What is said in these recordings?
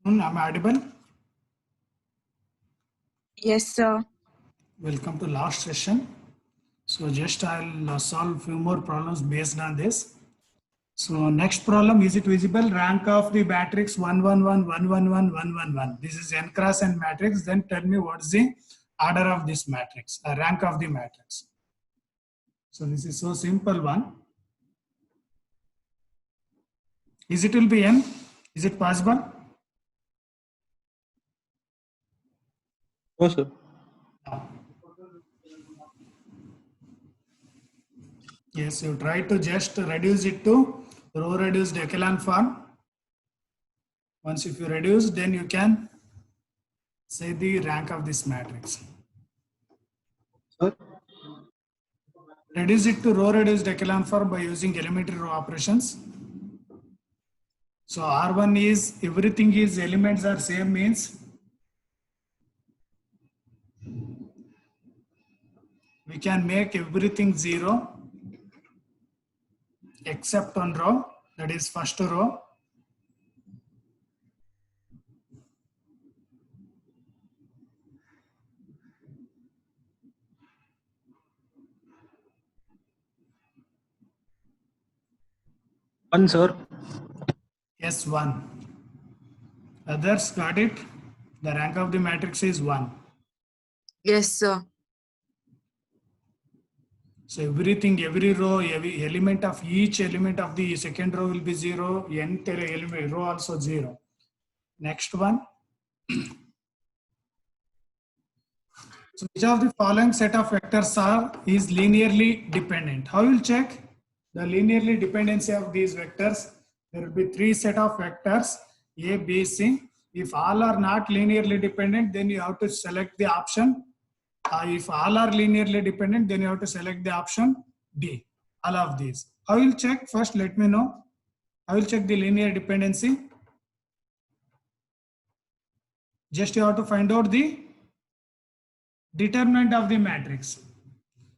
I'm audible. Yes, sir. Welcome to last session. So just I'll solve few more problems based on this. So next problem, is it visible? Rank of the matrix 111, 111, 111. This is n cross n matrix. Then tell me what's the order of this matrix, rank of the matrix. So this is so simple one. Is it will be n? Is it possible? No, sir. No. Yes, you try to just reduce it to row reduced echelon form. Once if you reduce, then you can say the rank of this matrix. Sir? Reduce it to row reduced echelon form by using elementary row operations. So R1 is everything is elements are same means we can make everything 0 except one row, that is first row. One, sir. Yes, 1. Others got it. The rank of the matrix is 1. Yes, sir. So everything, every row, every element of each element of the second row will be 0, nth element row also 0. Next one. So which of the following set of vectors is linearly dependent? How will check the linearly dependency of these vectors? There will be 3 set of vectors A, B, C. If all are not linearly dependent, then you have to select the option. If all are linearly dependent, then you have to select the option D. All of these. How will check? First, let me know. I will check the linear dependency. Just you have to find out the determinant of the matrix.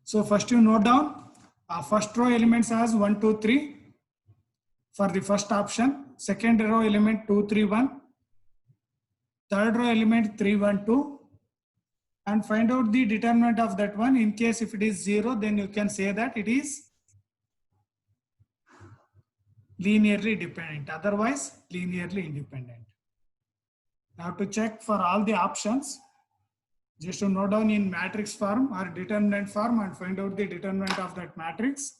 So first you note down first row elements as 1, 2, 3 for the first option. Second row element 2, 3, 1. Third row element 3, 1, 2. And find out the determinant of that one. In case if it is 0, then you can say that it is linearly dependent. Otherwise, linearly independent. Now to check for all the options, just to note down in matrix form or determinant form and find out the determinant of that matrix.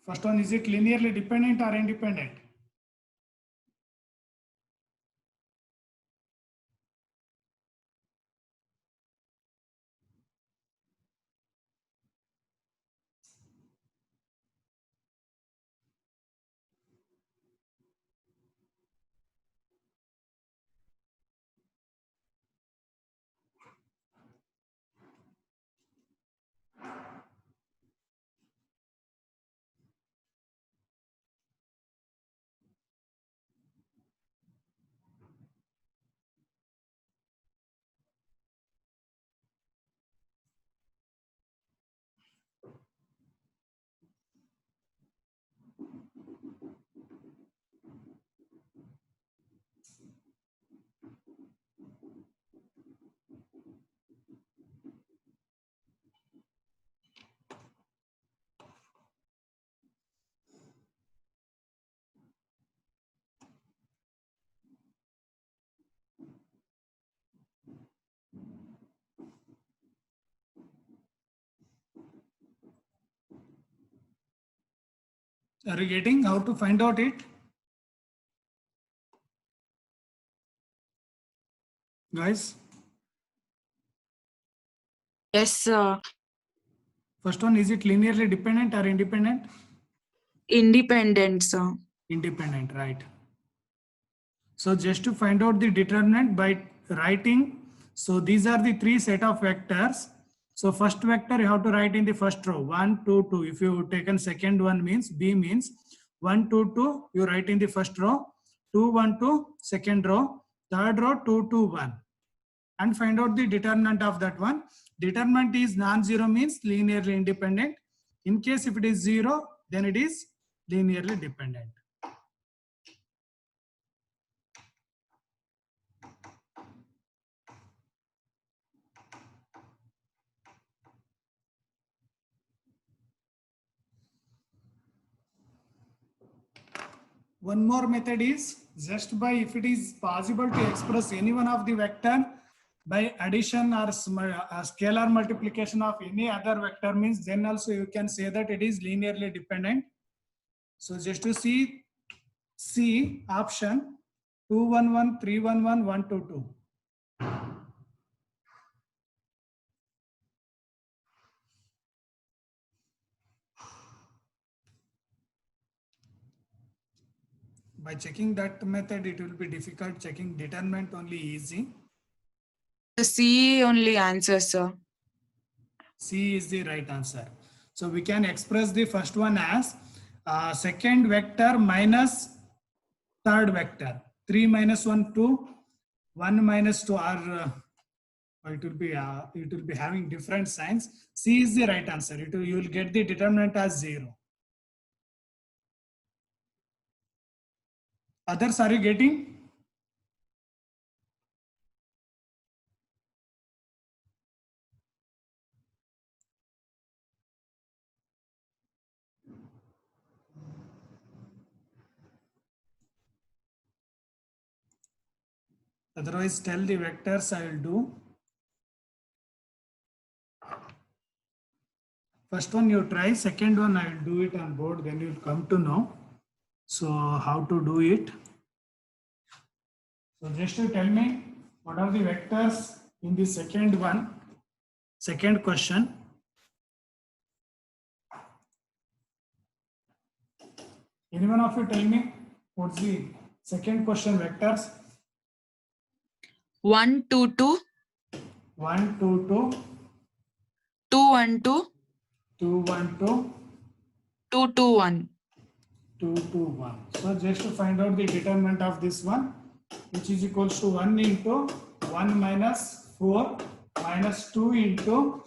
First one, is it linearly dependent or independent? Are you getting how to find out it? Guys, Yes, sir. first one, is it linearly dependent or independent? Independent, sir. Independent, right? So just to find out the determinant by writing, so these are the three set of vectors. So first vector you have to write in the first row, 1, 2, 2. If you taken second one means B means 1, 2, 2, you write in the first row, 2, 1, 2, second row, third row, 2, 2, 1. And find out the determinant of that one. Determinant is non-zero means linearly independent. In case if it is 0, then it is linearly dependent. One more method is just by if it is possible to express any one of the vector by addition or scalar multiplication of any other vector means then also you can say that it is linearly dependent. So just to see C option 2, 1, 1, 3, 1, 1, 1, 2, 2. By checking that method, it will be difficult. Checking determinant only easy. The C only answer, sir. C is the right answer. So we can express the first one as second vector minus third vector. 3 minus 1, 2. 1 minus 2 are it will be having different signs. C is the right answer. You will get the determinant as 0. Others, are you getting? Otherwise, tell the vectors I will do. First one you try, second one I will do it on board, then you'll come to know. So how to do it. So just to tell me what are the vectors in the second one, second question. Anyone of you tell me what's the second question vectors? 1, 2, 2. 1, 2, 2. 2, 1, 2. 2, 1, 2. 2, 2, 1. 2, 2, 1. So just to find out the determinant of this one, which is equals to 1 into 1 minus 4 minus 2 into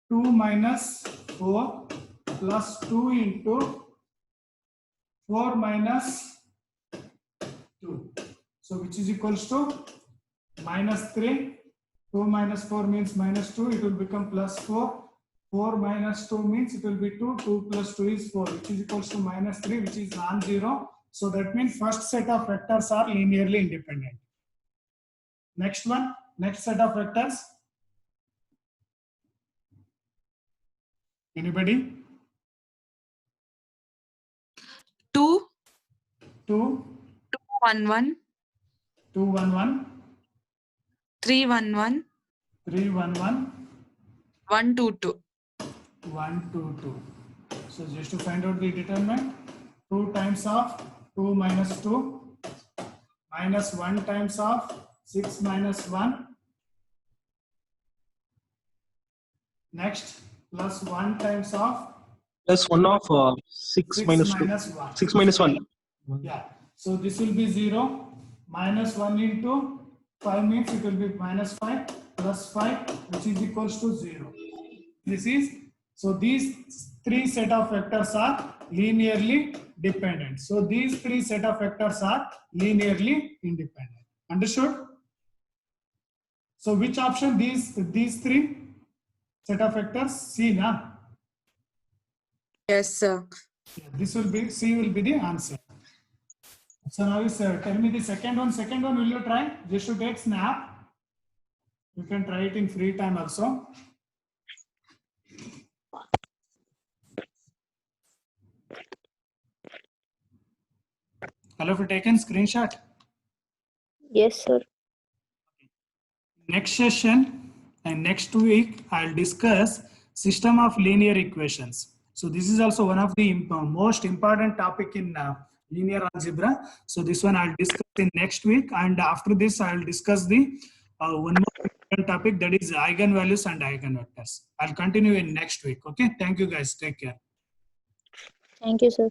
2 minus 4 plus 2 into 4 minus 2. So which is equals to minus 3. 2 minus 4 means minus 2. It will become plus 4. 4 minus 2 means it will be 2. 2 plus 2 is 4, which is equals to minus 3, which is non-zero. So that means first set of vectors are linearly independent. Next one, next set of vectors. Anybody? 2, 2, 1, 1. 2, 1, 1. 3, 1, 1. 3, 1, 1. 1, 2, 2. 1, 2, 2. So just to find out the determinant, 2 times of 2 minus 2 minus 1 times of 6 minus 1. Next, plus 1 times of Plus 1 of 6 6 minus 2. minus 1. 6 minus 1. Yeah. So this will be 0. Minus 1 into 5 means it will be minus 5 plus 5, which is equals to 0. This is, so these three set of vectors are linearly dependent. So these three set of vectors are linearly independent. Understood? So which option these three set of vectors? C, na? Yes, sir. Yeah, this will be, C will be the answer. So now tell me the second one. Second one, will you try? Just to take snap. You can try it in free time also. All of you taken screenshot? Yes, sir. Next session and next week, I'll discuss system of linear equations. So this is also one of the most important topic in linear algebra. So this one I'll discuss in next week, and after this I'll discuss the one more important topic, that is eigenvalues and eigenvectors. I'll continue in next week. Okay, thank you guys. Take care. Thank you, sir.